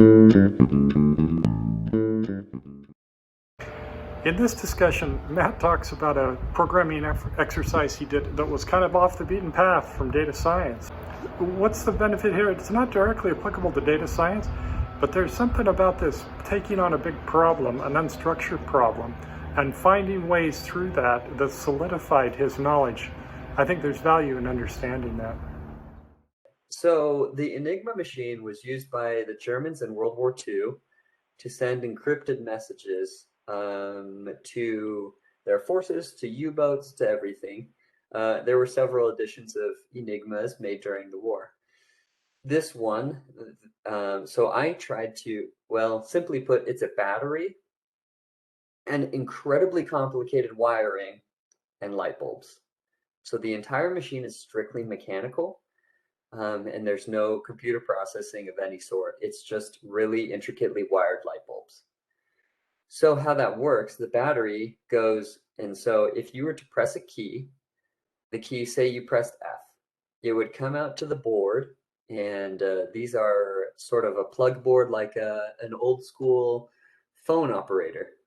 In this discussion, Matt talks about a programming exercise he did that was kind of off the beaten path from data science. What's the benefit here? It's not directly applicable to data science, but there's something about this taking on a big problem, an unstructured problem, and finding ways through that that solidified his knowledge. I think there's value in understanding that. So the Enigma machine was used by the Germans in World War II to send encrypted messages to their forces, to U-boats, to everything. There were several editions of Enigmas made during the war. This one, so I tried to, well, simply put, it's a battery and incredibly complicated wiring and light bulbs. So the entire machine is strictly mechanical, and there's no computer processing of any sort. It's just really intricately wired light bulbs. So how that works, the battery goes, and so if you were to press a key, the key, say you pressed F, it would come out to the board, and these are sort of a plug board like an old school phone operator.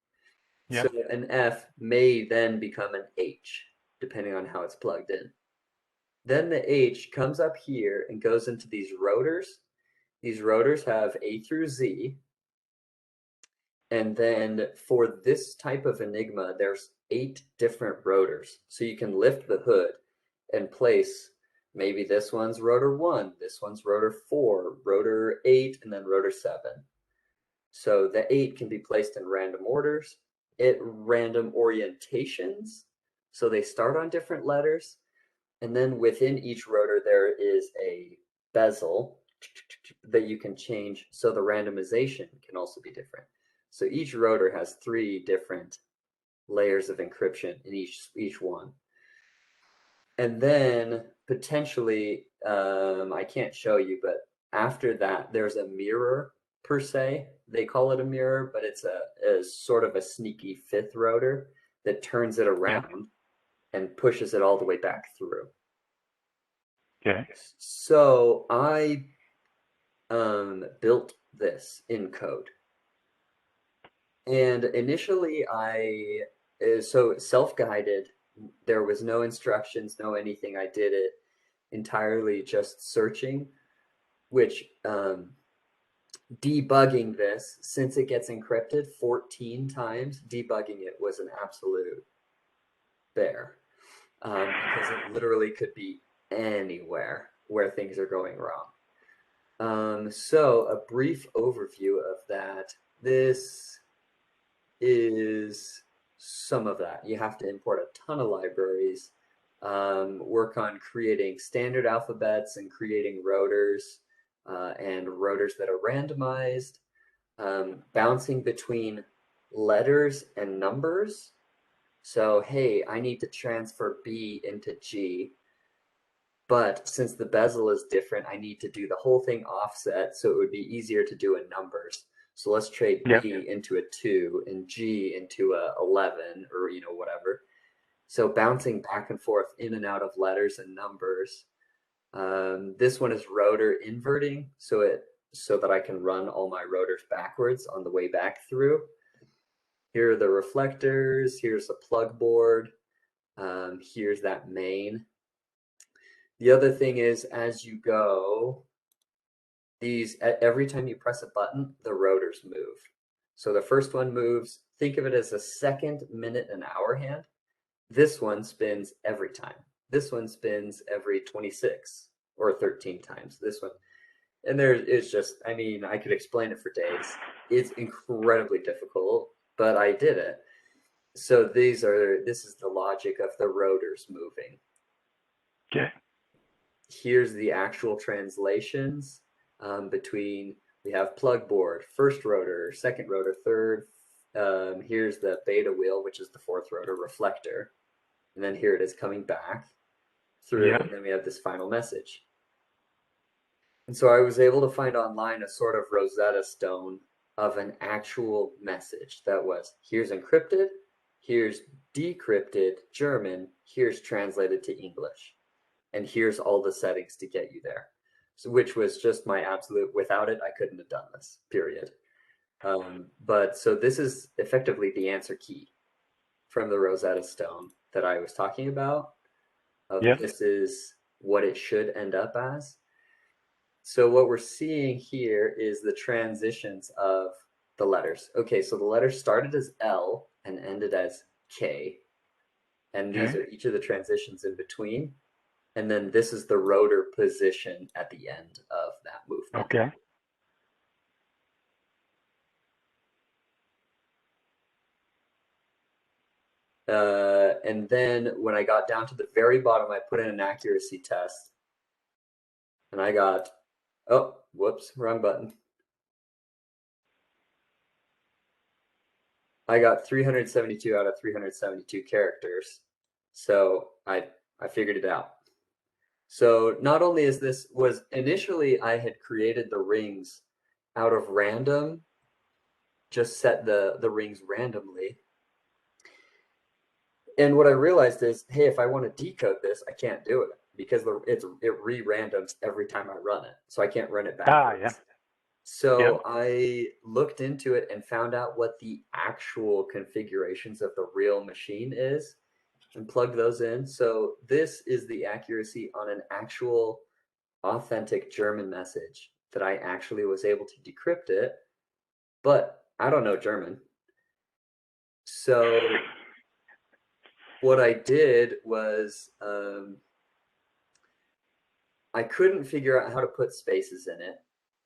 So Yep. an F may then become an H, depending on how it's plugged in. Then the H comes up here and goes into these rotors. These rotors have A through Z. And then for this type of Enigma, there's 8 different rotors. So you can lift the hood and place maybe this one's rotor 1, this one's rotor 4, rotor 8, and then rotor 7. So the 8 can be placed in random orders, at random orientations. So they start on different letters. And then within each rotor, there is a bezel that you can change. So the randomization can also be different. So each rotor has 3 different layers of encryption in each one. And then potentially, I can't show you, but after that, there's a mirror per se. They call it a mirror, but it's a sort of a sneaky 5th rotor that turns it Yeah. around and pushes it all the way back through. Okay. So I built this in code. And initially so self-guided, there was no instructions, no anything. I did it entirely just searching, which debugging this, since it gets encrypted 14 times, debugging it was an absolute bear, because it literally could be anywhere where things are going wrong. So a brief overview of that. This is some of that. You have to import a ton of libraries, work on creating standard alphabets and creating rotors, and rotors that are randomized, bouncing between letters and numbers. So, hey, I need to transfer B into G, but since the bezel is different, I need to do the whole thing offset, so it would be easier to do in numbers. So let's trade Yep. B into a 2 and G into a 11, or whatever. So bouncing back and forth in and out of letters and numbers. This one is rotor inverting, so that I can run all my rotors backwards on the way back through. Here are the reflectors. Here's a plug board. Here's that main. The other thing is, as you go, every time you press a button, the rotors move. So the first one moves, think of it as a second, minute, and hour hand. This one spins every time. This one spins every 26 or 13 times. This one. And it's just, I mean, I could explain it for days. It's incredibly difficult, but I did it. So this is the logic of the rotors moving. Okay. Here's the actual translations between, we have plug board, first rotor, second rotor, third. Here's the beta wheel, which is the 4th rotor reflector. And then here it is coming back through, Yeah. and then we have this final message. And so I was able to find online a sort of Rosetta Stone of an actual message that was, here's encrypted, here's decrypted German, here's translated to English, and here's all the settings to get you there. which was just my absolute, without it, I couldn't have done this, period. But so this is effectively the answer key from the Rosetta Stone that I was talking about. Yep. This is what it should end up as. So what we're seeing here is the transitions of the letters. Okay, so the letters started as L and ended as K. And these Okay. are each of the transitions in between. And then this is the rotor position at the end of that movement. Okay. And then when I got down to the very bottom, I put in an accuracy test. And I got, oh, whoops, wrong button. I got 372 out of 372 characters. So I figured it out. So not only is this was initially I had created the rings out of random, just set the rings randomly. And what I realized is, hey, if I want to decode this, I can't do it because it re-randoms every time I run it. So I can't run it backwards. Yeah. So Yep. I looked into it and found out what the actual configurations of the real machine is and plugged those in. So this is the accuracy on an actual authentic German message that I actually was able to decrypt it, but I don't know German. So what I did was I couldn't figure out how to put spaces in it.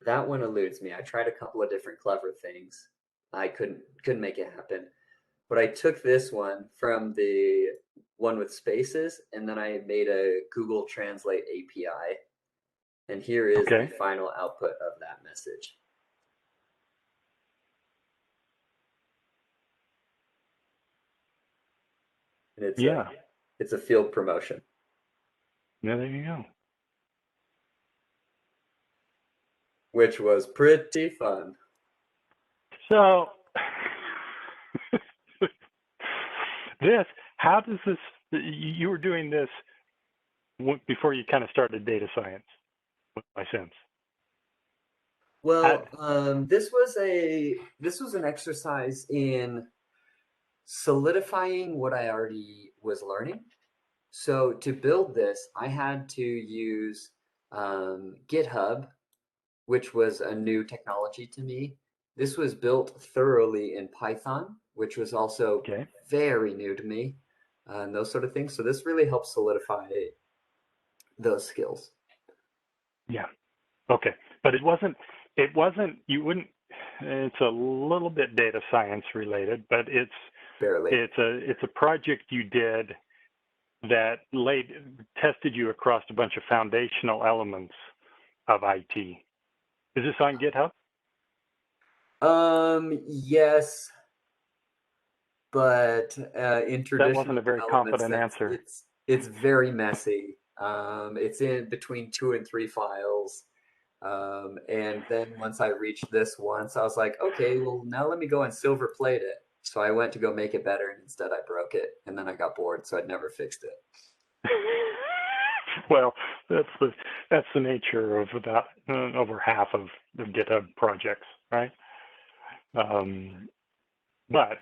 That one eludes me. I tried a couple of different clever things. I couldn't make it happen. But I took this one from the one with spaces, and then I made a Google Translate API. And here is Okay. the final output of that message. And it's a field promotion. Yeah, there you go. Which was pretty fun. So how does this, you were doing this before you kind of started data science, my sense. Well, this was an exercise in solidifying what I already was learning. So to build this, I had to use GitHub, which was a new technology to me. This was built thoroughly in Python, which was also Okay. very new to me, and those sort of things. So this really helped solidify those skills. Yeah. Okay. But it wasn't, you wouldn't, it's a little bit data science related, but Barely. it's a project you did that tested you across a bunch of foundational elements of IT. Is this on GitHub? Yes, but in traditional That wasn't a very development confident sense, answer. it's very messy. It's in between 2 and 3 files. And then once I reached this once, I was like, okay, well now let me go and silver plate it. So I went to go make it better, and instead I broke it, and then I got bored, so I'd never fixed it. Well, that's the nature of about over half of the GitHub projects, right? But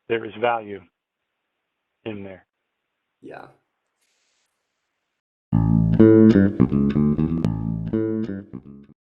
there is value in there. Yeah.